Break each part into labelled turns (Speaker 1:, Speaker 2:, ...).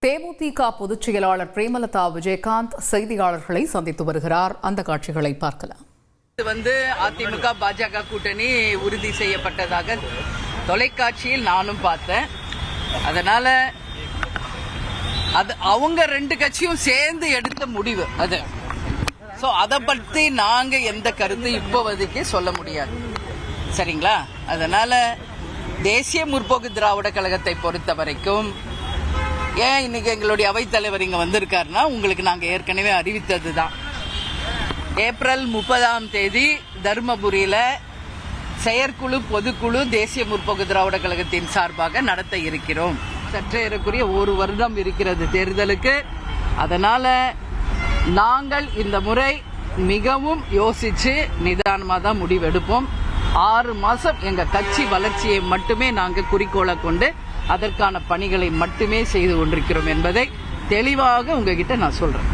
Speaker 1: தேமுதிக பொதுச் செயலாளர் பிரேமலதா விஜயகாந்த் செய்தியாளர்களை சந்தித்து வருகிறார். அந்த காட்சிகளை பார்க்கலாம்.
Speaker 2: அதிமுக பாஜக கூட்டணி உறுதி செய்யப்பட்டதாக தொலைக்காட்சியில் நானும் பார்த்தேன். அதனால அது அவங்க ரெண்டு கட்சியும் சேர்ந்து எடுத்த முடிவு அது. அதை பற்றி நாங்க எந்த கருத்து இப்போதைக்கு சொல்ல முடியாது, சரிங்களா? அதனால தேசிய முற்போக்கு திராவிட கழகத்தை பொறுத்த வரைக்கும் ஏன் இன்னைக்கு எங்களுடைய அவைத்தலைவர் இங்க வந்திருக்காருன்னா, உங்களுக்கு நாங்க ஏற்கனவே அறிவித்தது தான். ஏப்ரல் 30 தருமபுரியில செயற்குழு பொதுக்குழு தேசிய முற்போக்கு திராவிட கழகத்தின் சார்பாக நடத்த இருக்கிறோம். சற்றே ஏறக்குரிய ஒரு வருடம் இருக்கிறது தேர்தலுக்கு. அதனால நாங்கள் இந்த முறை மிகவும் யோசிச்சு நிதானமா தான் முடிவெடுப்போம். 6 மாசம் எங்க கட்சி வளர்ச்சியை மட்டுமே நாங்கள் குறிக்கோளை கொண்டு அதற்கான பணிகளை மட்டுமே செய்து கொண்டிருக்கிறோம் என்பதை தெளிவாக உங்ககிட்ட நான் சொல்றேன்.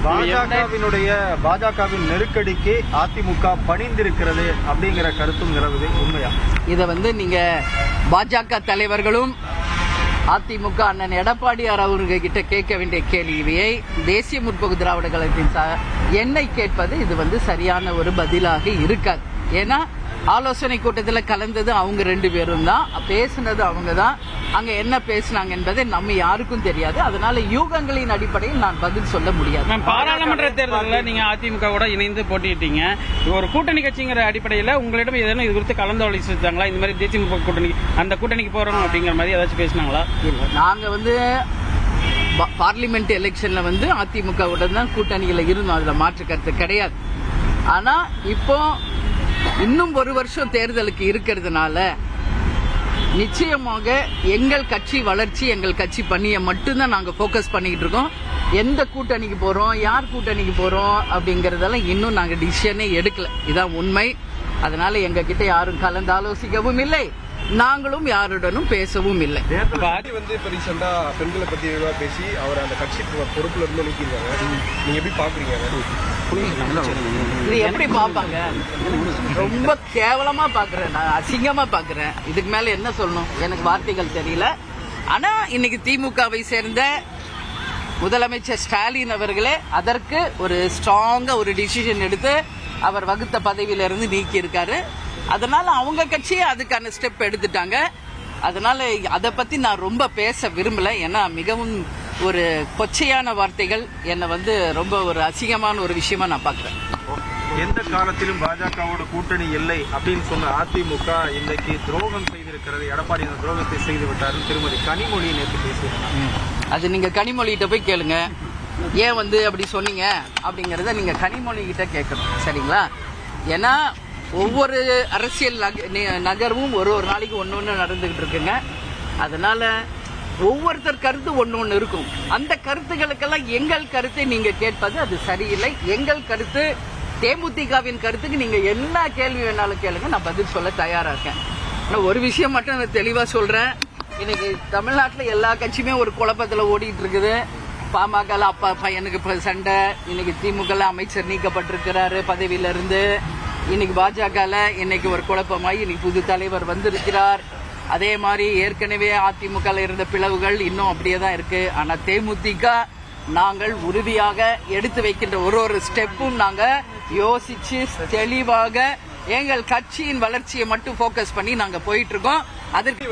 Speaker 3: பாஜகவின் நெருக்கடிக்கு அதிமுக பணிந்திருக்கிறது அப்படிங்கிற கருத்தும் நிலவுது, உண்மையா?
Speaker 2: இதை நீங்க பாஜக தலைவர்களும் அதிமுக அண்ணன் எடப்பாடியார் அவர்கிட்ட கேட்க வேண்டிய கேள்வியை தேசிய முற்போக்கு திராவிட கழகத்தின் என்னை கேட்பது இது சரியான ஒரு பதிலாக இருக்காது. ஏன்னா ஆலோசனை கூட்டத்தில் கலந்தது அவங்க 2 பேரும் தான், பேசினது அவங்க தான். அங்க என்ன பேசினாங்க என்பதை நம்ம யாருக்கும் தெரியாது. அதனால யூகங்களின் அடிப்படையில் நான் பதில் சொல்ல முடியாது.
Speaker 4: பாராளுமன்ற தேர்தலில் நீங்க அதிமுக கூட இணைந்து போட்டிட்டீங்க. ஒரு கூட்டணி கட்சிங்கிற அடிப்படையில் உங்களிடம் ஏதேனும் இது குறித்து கலந்தாலோசிச்சாங்களா? இந்த மாதிரி தேசிய முற்போக்கு கூட்டணி அந்த கூட்டணிக்கு போறோம் அப்படிங்கிற மாதிரி ஏதாச்சும் பேசினாங்களா?
Speaker 2: இல்லை, நாங்க பார்லிமெண்ட் எலெக்ஷன்ல அதிமுக உடன் தான் கூட்டணியில இருந்தோம். அதுல மாற்று கருத்து கிடையாது. ஆனா இப்போ இன்னும் 1 வருஷம் தேர்தலுக்கு இருக்கிறதுனால நிச்சயமாக எங்கள் கட்சி வளர்ச்சி, எங்கள் கட்சி பணியை மட்டும்தான் நாங்க போக்கஸ் பண்ணிக்கிட்டு இருக்கோம். எந்த கூட்டணிக்கு போறோம், யார் கூட்டணிக்கு போறோம் அப்படிங்கறதெல்லாம் இன்னும் நாங்க டிசிஷனே எடுக்கல. இதான் உண்மை. அதனால எங்க கிட்ட யாரும் கலந்து ஆலோசிக்கவும் இல்லை, நாங்களும் யாருடனும் பேசவும் இல்லை.
Speaker 3: ரீசெண்டா பெண்களை பத்தி பேசி அவர் அந்த கட்சி பொறுப்புல இருந்து நீக்கிருக்காங்க. நீங்க எப்படி பாக்குறீங்க?
Speaker 2: இது எப்படி பாப்பாங்க? ரொம்ப கேவலமா பாக்குறேன், நான் அசிங்கமா பாக்குறேன். இதுக்கு மேல என்ன சொல்லணும், எனக்கு வார்த்தைகள் தெரியல. ஆனா இன்னைக்கு திமுகவை சேர்ந்த முதலமைச்சர் ஸ்டாலின் அவர்களே அதற்கு ஒரு ஸ்ட்ராங்கா ஒரு டிசிஷன் எடுத்து அவர் வகுத்த பதவியிலிருந்து நீக்கி இருக்காரு. அதனால அவங்க கட்சியே அதுக்கான ஸ்டெப் எடுத்துட்டாங்க. அதனால அதை பத்தி நான் ரொம்ப பேச விரும்பல. ஏன்னா மிகவும் ஒரு கொச்சையான வார்த்தைகள் என்னை ரொம்ப ஒரு அசிங்கமான ஒரு விஷயமா நான் பாக்குறேன்.
Speaker 3: எந்த காலத்திலும் பாஜகவோட கூட்டணி இல்லை அப்படின்னு சொன்ன அதிமுக இன்னைக்கு துரோகம் செய்திருக்கிறது. எடப்பாடி அந்த துரோகத்தை செய்து விட்டாரு. திருமதி கனிமொழி நேற்று பேசியிருக்காங்க.
Speaker 2: அது நீங்க கனிமொழிகிட்ட போய் கேளுங்க, ஏன் அப்படி சொன்னீங்க அப்படிங்கறத நீங்க கனிமொழி கிட்ட கேட்கணும், சரிங்களா? ஏன்னா ஒவ்வொரு அரசியல் நகர்வும் ஒரு நாளைக்கு ஒன்னொன்னு நடந்துகிட்டு இருக்குங்க. அதனால ஒவ்வொருத்தர் கருத்து ஒன்னொன்னு இருக்கும். அந்த கருத்துக்களுக்கெல்லாம் எங்கள் கருத்தை நீங்க கேட்பது அது சரியில்லை. எங்கள் கருத்து, தேமுதிகவின் கருத்துக்கு நீங்க என்ன கேள்வி வேணாலும் கேளுங்க, நான் பதில் சொல்ல தயாரா இருக்கேன். ஆனா ஒரு விஷயம் மட்டும் நான் தெளிவா சொல்றேன். இன்னைக்கு தமிழ்நாட்டில் எல்லா கட்சியுமே ஒரு குழப்பத்துல ஓடிட்டு இருக்குது. பாமக அப்பா பையனுக்கு சண்டை, இன்னைக்கு திமுக அமைச்சர் நீக்கப்பட்டிருக்கிறாரு பதவியில இருந்து. இன்னைக்கு பாஜக இன்னைக்கு ஒரு குழப்பமாய் இன்னைக்கு புது தலைவர் வந்திருக்கிறார். அதே மாதிரி ஏற்கனவே அதிமுக இருந்த பிளவுகள் இன்னும் அப்படியே தான் இருக்கு. ஆனா தேமுதிக நாங்கள் உறுதியாக எடுத்து வைக்கின்ற ஒரு ஸ்டெப்பும் நாங்க யோசிச்சு தெளிவாக எங்கள் கட்சியின் வளர்ச்சியை மட்டும் போக்கஸ் பண்ணி நாங்க போயிட்டு இருக்கோம். அதற்கு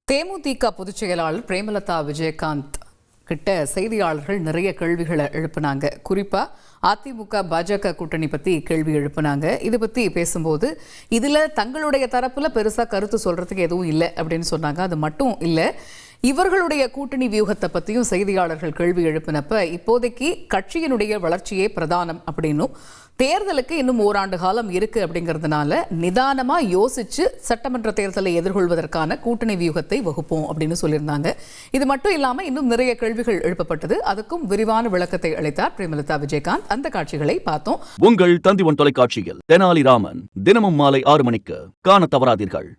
Speaker 1: தேமுதிக பொதுச் செயலாளர் பிரேமலதா விஜயகாந்த் கிட்ட செய்தியாளர்கள் நிறைய கேள்விகளை எழுப்பினாங்க. குறிப்பா அதிமுக பாஜக கூட்டணி பத்தி கேள்வி எழுப்பினாங்க. இது பத்தி பேசும்போது இதுல தங்களுடைய தரப்புல பெருசா கருத்து சொல்றதுக்கு எதுவும் இல்லை அப்படின்னு சொன்னாங்க. அது மட்டும் இல்லை, இவர்களுடைய கூட்டணி வியூகத்தை பற்றியும் செய்தியாளர்கள் கேள்வி எழுப்பினப்ப இப்போதைக்கு கட்சியினுடைய வளர்ச்சியே பிரதானம் அப்படின்னும், தேர்தலுக்கு இன்னும் ஓராண்டு காலம் இருக்கு அப்படிங்கிறதுனால நிதானமா யோசிச்சு சட்டமன்ற தேர்தலை எதிர்கொள்வதற்கான கூட்டணி வியூகத்தை வகுப்போம் அப்படின்னு சொல்லியிருந்தாங்க. இது மட்டும் இல்லாம இன்னும் நிறைய கேள்விகள் எழுப்பப்பட்டது. அதுக்கும் விரிவான விளக்கத்தை அளித்தார் பிரேமலதா விஜயகாந்த். அந்த காட்சிகளை பார்த்தோம்.
Speaker 5: உங்கள் தந்தி ஒன் தொலைக்காட்சியில் தெனாலிராமன் தினமும் மாலை 6 மணிக்கு காண தவறாதீர்கள்.